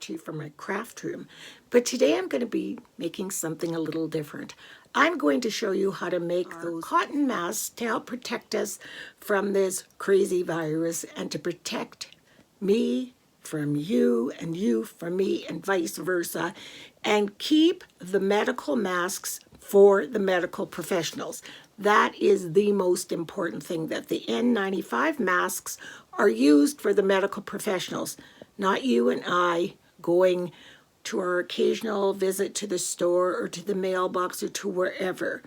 to you from my craft room. But today I'm going to be making something a little different. I'm going to show you how to make those cotton masks to help protect us from this crazy virus and to protect me from you and you from me and vice versa, and keep the medical masks for the medical professionals. That is the most important thing, that the N95 masks are used for the medical professionals, not you and I going to our occasional visit to the store or to the mailbox or to wherever.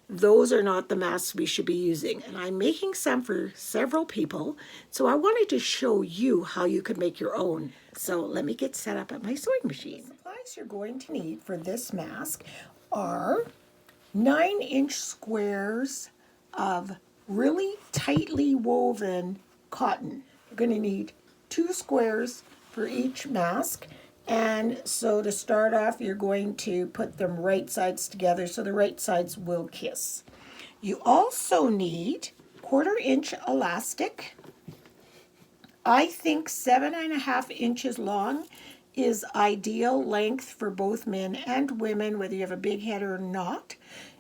Those are not the masks we should be using. And I'm making some for several people, so I wanted to show you how you could make your own. So let me get set up at my sewing machine. The supplies you're going to need for this mask are 9-inch squares of really tightly woven cotton. You're going to need 2 squares for each mask. And so to start off, you're going to put them right sides together so the right sides will kiss. You also need 1/4 inch elastic. I think 7.5 inches long is ideal length for both men and women, whether you have a big head or not.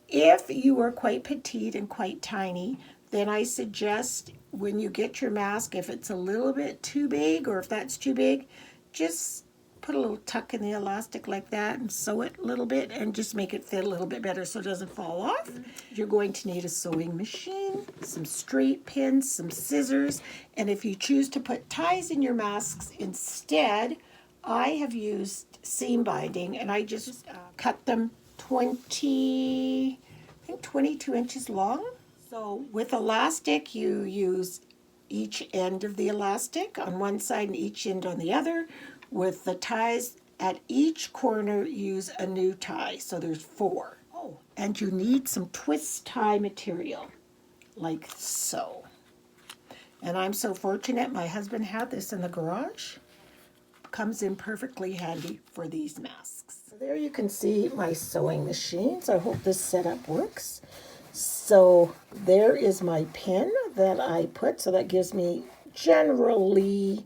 If you are quite petite and quite tiny, then I suggest when you get your mask, if it's a little bit too big or if that's too big, just put a little tuck in the elastic like that and sew it a little bit and just make it fit a little bit better so it doesn't fall off. You're going to need a sewing machine, some straight pins, some scissors, and if you choose to put ties in your masks instead, I have used seam binding and I just cut them 22 inches long. So with elastic, you use each end of the elastic on one side and each end on the other. With the ties at each corner, use a new tie. So there's 4. Oh, and you need some twist tie material, like so. And I'm so fortunate, my husband had this in the garage. Comes in perfectly handy for these masks. So there you can see my sewing machines. I hope this setup works. So there is my pin that I put, so that gives me generally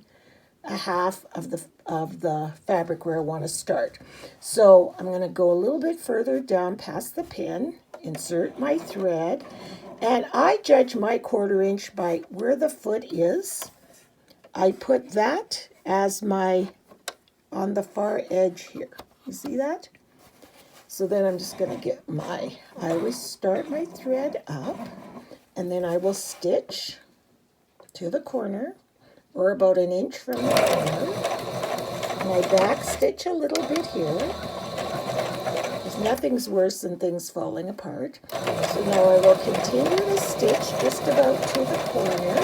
a half of the fabric where I want to start. So I'm going to go a little bit further down past the pin, insert my thread, and I judge my 1/4 inch by where the foot is. I put that as my, on the far edge here. You see that? So then I'm just going to get my, I always start my thread up, and then I will stitch to the corner, or about 1 inch from the corner. And I back stitch a little bit here, because nothing's worse than things falling apart. So now I will continue to stitch just about to the corner.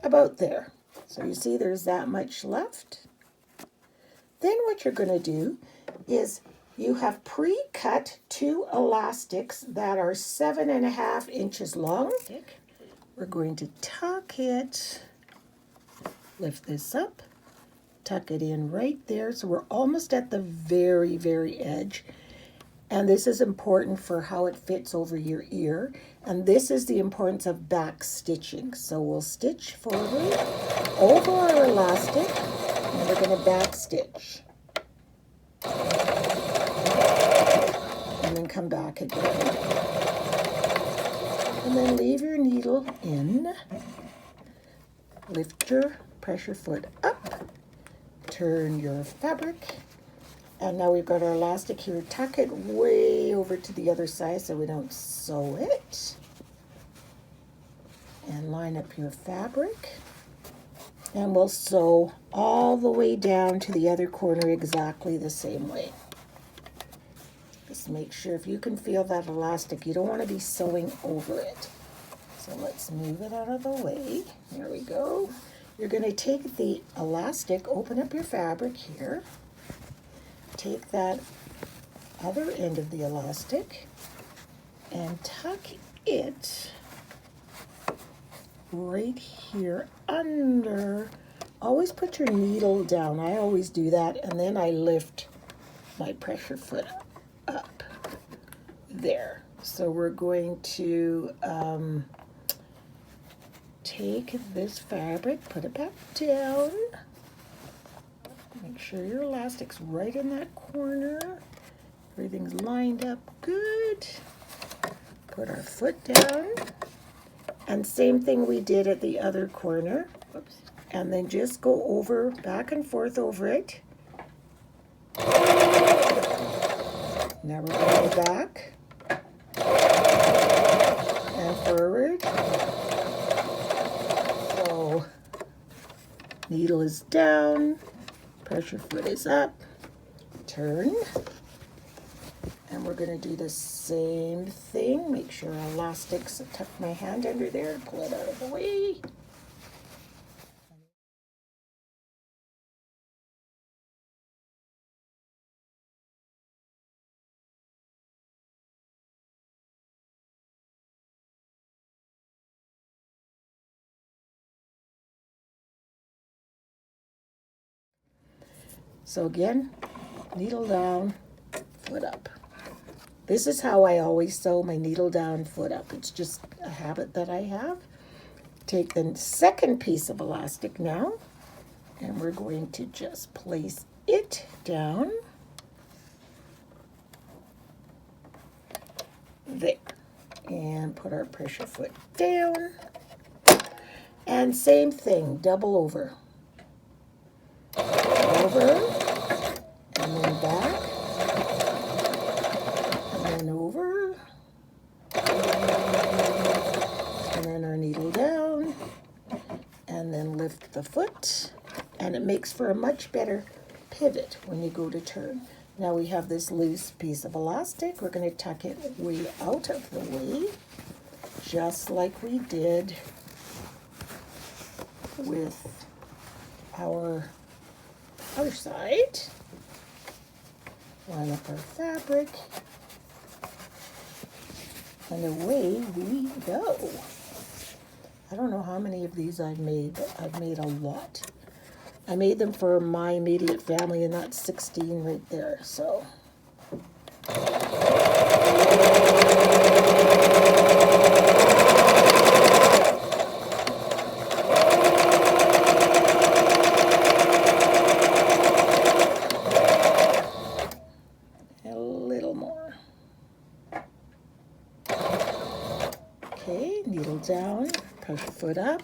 About there. So you see there's that much left. Then what you're going to do is you have pre-cut 2 elastics that are 7.5 inches long. We're going to tuck it, lift this up, tuck it in right there. So we're almost at the very, very edge. And this is important for how it fits over your ear. And this is the importance of back stitching. So we'll stitch forward over our elastic, and we're going to back stitch. And then come back again. And then leave your needle in. Lift your pressure foot up. Turn your fabric. And now we've got our elastic here. Tuck it way over to the other side so we don't sew it. And line up your fabric. And we'll sew all the way down to the other corner exactly the same way. Just make sure, if you can feel that elastic, you don't want to be sewing over it. So let's move it out of the way. There we go. You're going to take the elastic, open up your fabric here. Take that other end of the elastic and tuck it right here under. Always put your needle down. I always do that, and then I lift my pressure foot up there. So we're going to take this fabric, put it back down. Make sure your elastic's right in that corner. Everything's lined up good. Put our foot down. And same thing we did at the other corner. Oops. And then just go over, back and forth over it. Now we're going to go back and forward. So needle is down, pressure foot is up, turn. And we're going to do the same thing. Make sure our elastic's, tuck my hand under there, pull it out of the way. So again, needle down, foot up. This is how I always sew, my needle down, foot up. It's just a habit that I have. Take the second piece of elastic now, and we're going to just place it down. There. And put our pressure foot down. And same thing, double over. Over, and then back, and then over, and then our needle down, and then lift the foot, and it makes for a much better pivot when you go to turn. Now we have this loose piece of elastic. We're going to tuck it way out of the way, just like we did with our other side. Line up our fabric, and away we go. I don't know how many of these I've made, but I've made a lot. I made them for my immediate family, and that's 16 right there, so. Okay, needle down, pressure foot up.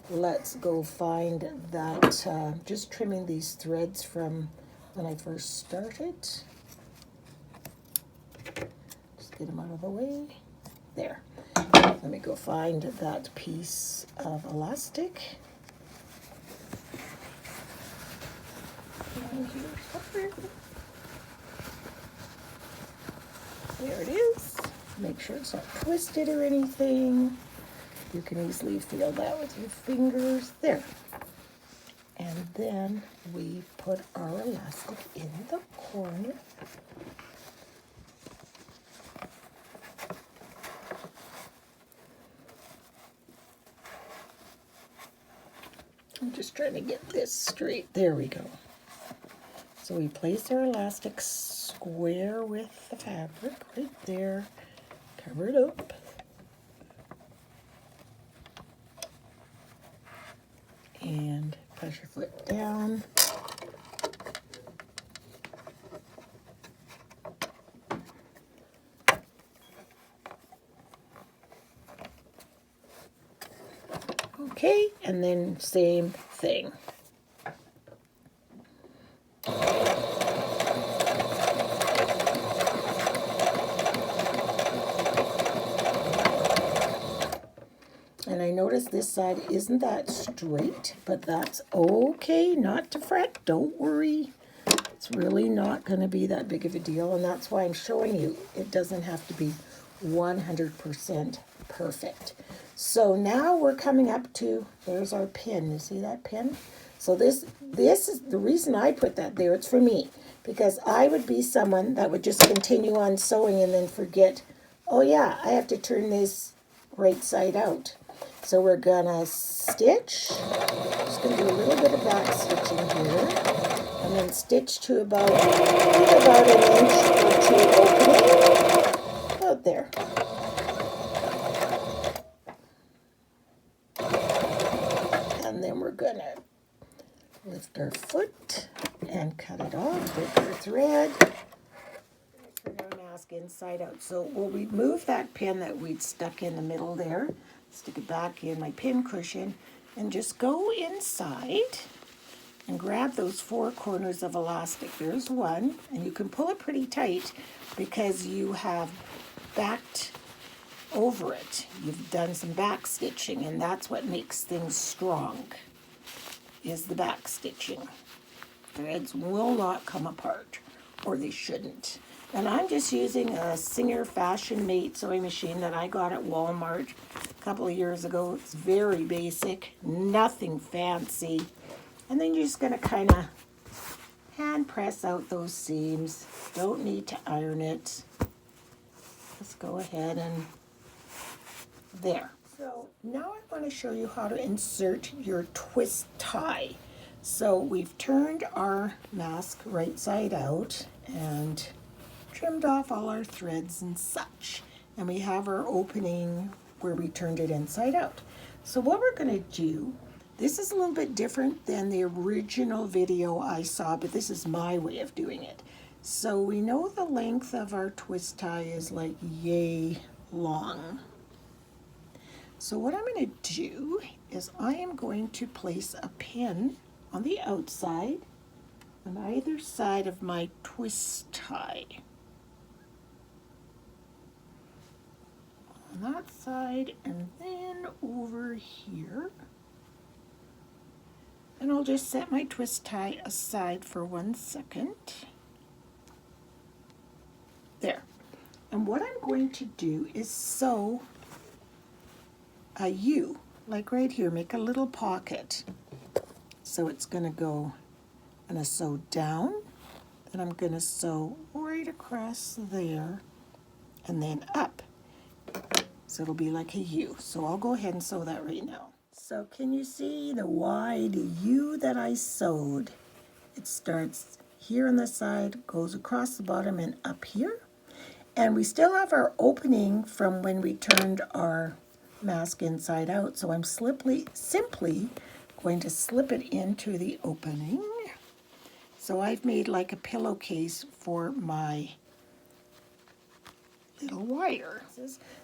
Let's go find that, just trimming these threads from when I first started. Just get them out of the way. There. Let me go find that piece of elastic. There it is. Make sure it's not twisted or anything. You can easily feel that with your fingers. There. And then we put our elastic in the corner. I'm just trying to get this straight. There we go. So we place our elastic square with the fabric right there. Cover it up. And pressure foot down. Okay, and then same thing. And I notice this side isn't that straight, but that's okay, not to fret, don't worry. It's really not going to be that big of a deal, and that's why I'm showing you it doesn't have to be 100% perfect. So now we're coming up to, there's our pin. You see that pin? So this is the reason I put that there. It's for me, because I would be someone that would just continue on sewing and then forget, oh yeah, I have to turn this right side out. So we're gonna stitch, just gonna do a little bit of back stitching here, and then stitch to about an inch or two opening, about there. mask inside out. So we'll remove that pin that we'd stuck in the middle there, stick it back in my pin cushion, and just go inside and grab those 4 corners of elastic. There's one, and you can pull it pretty tight because you have backed over it. You've done some back stitching, and that's what makes things strong, is the back stitching. Threads will not come apart, or they shouldn't. And I'm just using a Singer Fashion Mate sewing machine that I got at Walmart a couple of years ago. It's very basic, nothing fancy. And then you're just going to kind of hand press out those seams. Don't need to iron it. Just go ahead and there. So now I want to show you how to insert your twist tie. So we've turned our mask right side out and trimmed off all our threads and such. And we have our opening where we turned it inside out. So what we're going to do, this is a little bit different than the original video I saw, but this is my way of doing it. So we know the length of our twist tie is like yay long. So what I'm going to do is I am going to place a pin on the outside on either side of my twist tie. On that side and then over here. And I'll just set my twist tie aside for 1 second. There. And what I'm going to do is sew a U, like right here, make a little pocket. So it's going to go, I'm going to sew down, and I'm going to sew right across there, and then up. So it'll be like a U. So I'll go ahead and sew that right now. So can you see the wide U that I sewed? It starts here on the side, goes across the bottom and up here. And we still have our opening from when we turned our mask inside out. So I'm simply going to slip it into the opening. So I've made like a pillowcase for my little wire.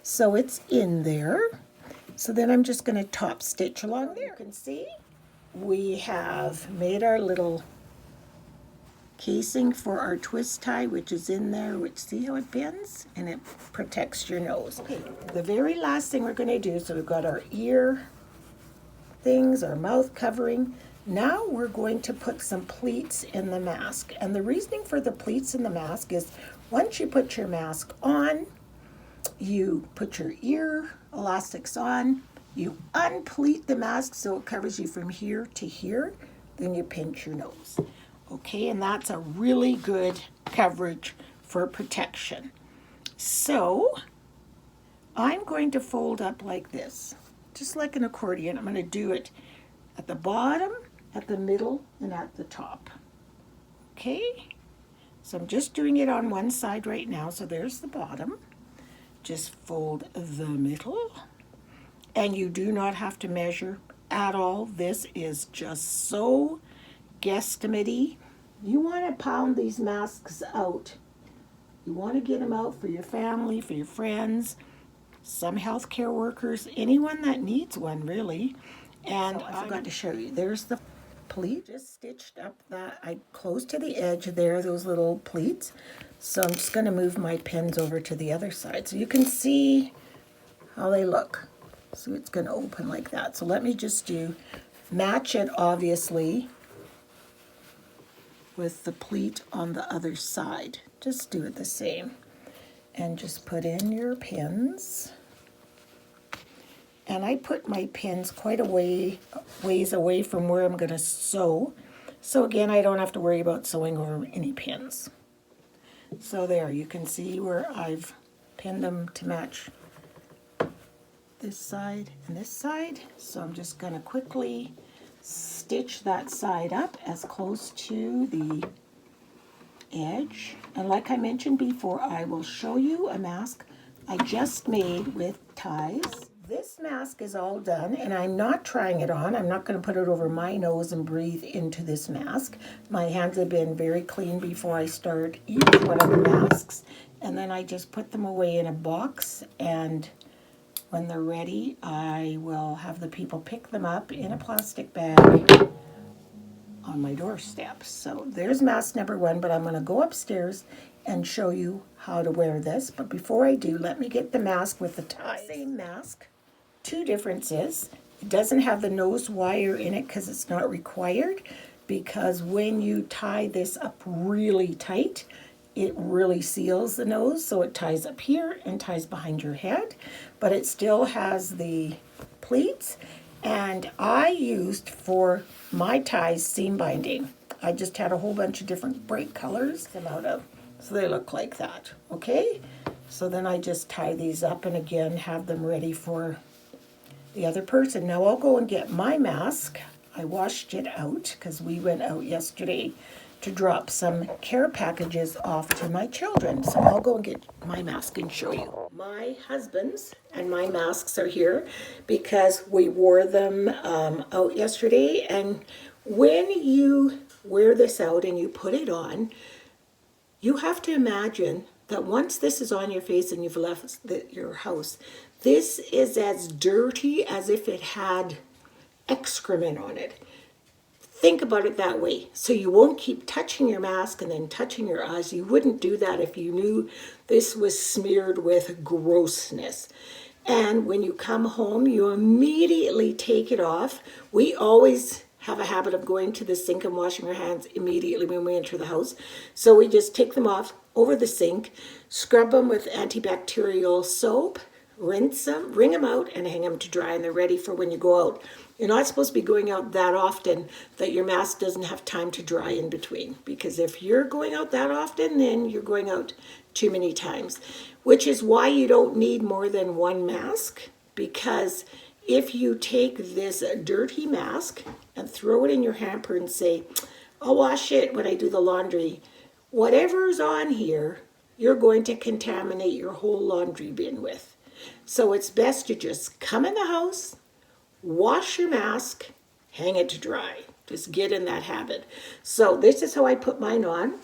So it's in there. So then I'm just going to top stitch along there. You can see we have made our little casing for our twist tie, which is in there, which see how it bends and it protects your nose. Okay, the very last thing we're going to do, so we've got our ear things, our mouth covering. Now we're going to put some pleats in the mask. And the reasoning for the pleats in the mask is once you put your mask on, you put your ear elastics on, you unpleat the mask so it covers you from here to here, then you pinch your nose. Okay, and that's a really good coverage for protection. So I'm going to fold up like this, just like an accordion. I'm going to do it at the bottom, at the middle, and at the top. Okay, so I'm just doing it on one side right now. So there's the bottom. Just fold the middle, and you do not have to measure at all. This is just so guesstimate-y. You want to pound these masks out. You want to get them out for your family, for your friends, some healthcare workers, anyone that needs one really. And so I forgot to show you, there's the pleat, just stitched up that, I closed to the edge there, those little pleats. So I'm just going to move my pins over to the other side so you can see how they look. So it's going to open like that. So let me just match it obviously with the pleat on the other side. Just do it the same. And just put in your pins. And I put my pins quite a ways away from where I'm going to sew. So again, I don't have to worry about sewing over any pins. So there, you can see where I've pinned them to match this side and this side. So I'm just going to quickly stitch that side up as close to the edge. And like I mentioned before, I will show you a mask I just made with ties. This mask is all done, and I'm not trying it on. I'm not going to put it over my nose and breathe into this mask. My hands have been very clean before I start each one of the masks, and then I just put them away in a box, and when they're ready, I will have the people pick them up in a plastic bag on my doorstep. So there's mask number one, but I'm going to go upstairs and show you how to wear this. But before I do, let me get the mask with the tie. Same mask. Two differences. It doesn't have the nose wire in it because it's not required, because when you tie this up really tight, it really seals the nose, so it ties up here and ties behind your head, but it still has the pleats. And I used for my ties seam binding. I just had a whole bunch of different bright colors come out of, so they look like that. Okay, so then I just tie these up and again have them ready for the other person. Now I'll go and get my mask. I washed it out because we went out yesterday to drop some care packages off to my children. So I'll go and get my mask and show you. My husband's and my masks are here because we wore them out yesterday. And when you wear this out and you put it on, you have to imagine that once this is on your face and you've left your house, this is as dirty as if it had excrement on it. Think about it that way. So you won't keep touching your mask and then touching your eyes. You wouldn't do that if you knew this was smeared with grossness. And when you come home, you immediately take it off. We always have a habit of going to the sink and washing our hands immediately when we enter the house. So we just take them off over the sink, scrub them with antibacterial soap, rinse them, wring them out, and hang them to dry, and they're ready for when you go out. You're not supposed to be going out that often that your mask doesn't have time to dry in between, because if you're going out that often, then you're going out too many times, which is why you don't need more than one mask, because if you take this dirty mask and throw it in your hamper and say, I'll wash it when I do the laundry, whatever's on here, you're going to contaminate your whole laundry bin with. So it's best to just come in the house, wash your mask, hang it to dry. Just get in that habit. So this is how I put mine on.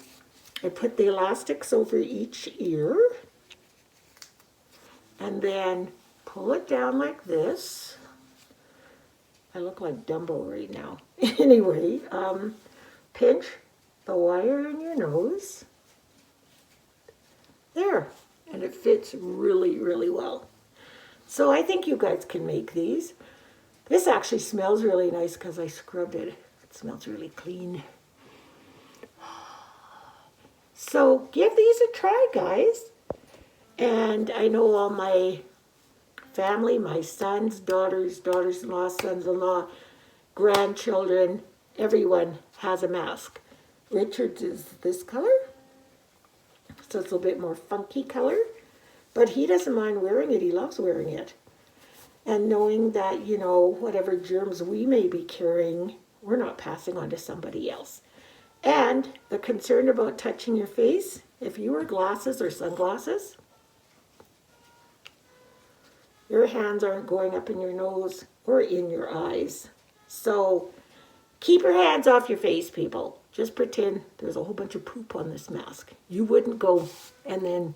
I put the elastics over each ear and then pull it down like this. I look like Dumbo right now. Anyway, pinch the wire in your nose. There, and it fits really, really well. So I think you guys can make these. This actually smells really nice because I scrubbed it. It smells really clean. So give these a try, guys. And I know all my family, my sons, daughters, daughters-in-law, sons-in-law, grandchildren, everyone has a mask. Richard's is this color, so it's a little bit more funky color, but he doesn't mind wearing it. He loves wearing it. And knowing that, you know, whatever germs we may be carrying, we're not passing on to somebody else. And the concern about touching your face, if you wear glasses or sunglasses, your hands aren't going up in your nose or in your eyes. So keep your hands off your face, people. Just pretend there's a whole bunch of poop on this mask. You wouldn't go and then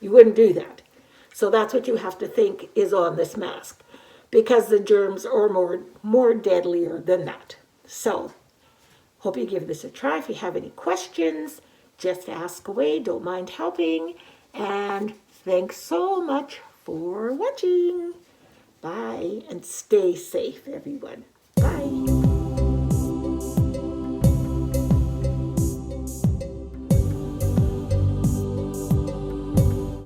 you wouldn't do that. So that's what you have to think is on this mask, because the germs are more deadlier than that. So hope you give this a try. If you have any questions, just ask away. Don't mind helping. And thanks so much for watching. Bye, and stay safe, everyone. Bye.